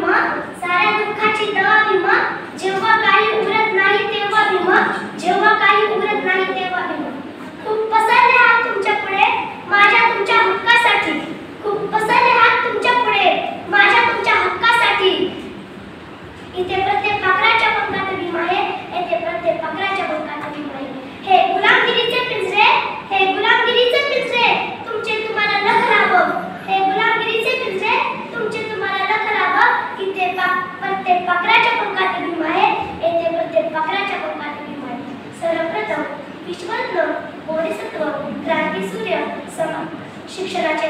भीमा, साऱ्या दुःखाची दवा भीमा, जेव्हा काही उरत नाही तेव्हा भीमा, जेव्हा काही उरत नाही तेव्हा भीमा. खूप पसरले हात तुमच्या पुढे माझ्या तुमच्या हक्कासाठी, खूप पसरले हात तुमच्या पुढे माझ्या तुमच्या हक्कासाठी. इथे प्रत्येक पाखराच्या पंखात भीमा आहे, इथे प्रत्येक पाखराच्या पंखात भीमा आहे. हे गुलामगिरीचे पिंजरे, हे गुलामगिरीचे पिंजरे, तुमचे तुम्हाला लख लाभो. हे गुलामगिरीचे पिंजरे, तुमचे तुम्हाला लख लाभो. इथे प्रत्येक पाखराच्या पंखात भीमा आहे, इथे प्रत्येक पाखराच्या पंखात भीमा आहे. सर्वप्रथम विश्वरत्न बोधिसत्व क्रांतीसूर्य शिक्षणाचे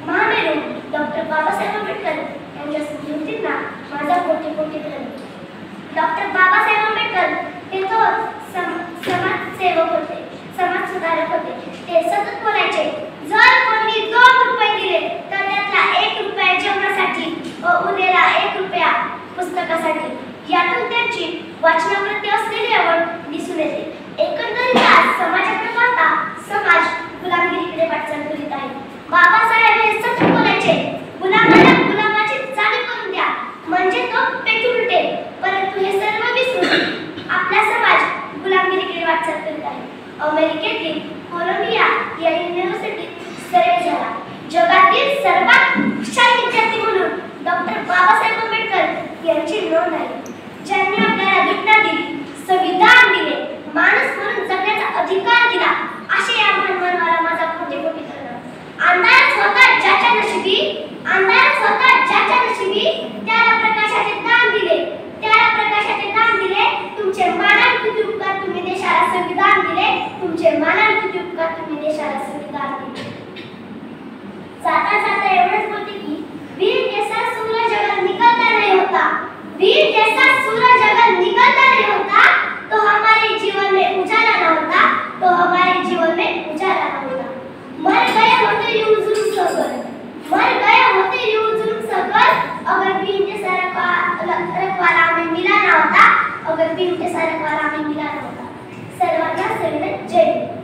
महामेरू डॉक्टर बाबासाहेब आंबेडकर यांच्या स्मृतींना माझा कोटी कोटी धन्यवाद. डॉक्टर बाबासाहेब आंबेडकर हे थोर समाजसेवक होते, समाज सुधारक होते. ते सतत बोलायचे, जर कोणी 2 रुपये दिले तर त्यातला 1 रुपया जेवणासाठी व उरलेला 1 रुपया पुस्तकासाठी. यातून त्यांची वाचनाप्रती असलेली आवड दिसून येते. एकंदरीत समाजाकडे पाहता समाज गुलामगिरीकडे वाटचाल करीत आहे. बाबासाहेब हे सतत बोलायचे, गुलामाला गुलामाची जाणीव करून द्या म्हणजे तो पेटून उठेल. परंतु हे सर्व विसरून आपला समाज गुलामगिरीकडे वाटचाल करीत आहे. अमेरिकेतील कोलंबिया या युनिव्हर्सिटीत सर्वे झाला. जगातील सर्वात हुशार विद्यार्थी म्हणून डॉक्टर बाबासाहेब आंबेडकर यांची नोंद आहे. ज्यांनी आपल्याला घटना दिली, संविधान दिले, माणूस म्हणून जगण्याचा अधिकार दिला, असे या मानवाला माझा कोटी कोटी धन्यवाद. अंधारच होता ज्याच्या नशिबी, अंधारच होता ज्याच्या नशिबी, त्याला प्रकाशाचे दान दिले, त्याला प्रकाशाचे दान दिले. तुमचे मानांकित उपकार तुम्ही देशाला संविधान दिले, तुमचे मानांकित उपकार तुम्ही देशाला संविधान दिले. जाता जाता एवढंच बोलते की वीर जैसा सूरज अगर निकलता नहीं होता, वीर जैसा सूरज अगर निकलता नहीं होता तो हमारे जीवन में उजाला न होता, तो हमारे जीवन में उजाला न होता. मर गए होते यूं जुल्म सहकर, मर गए होते यूं जुल्म सहकर, अगर वीर जैसा रखवाला हमें मिला ना होता, अगर वीर जैसा रखवाला हमें मिला ना होता. सर्वांना सर्व जय.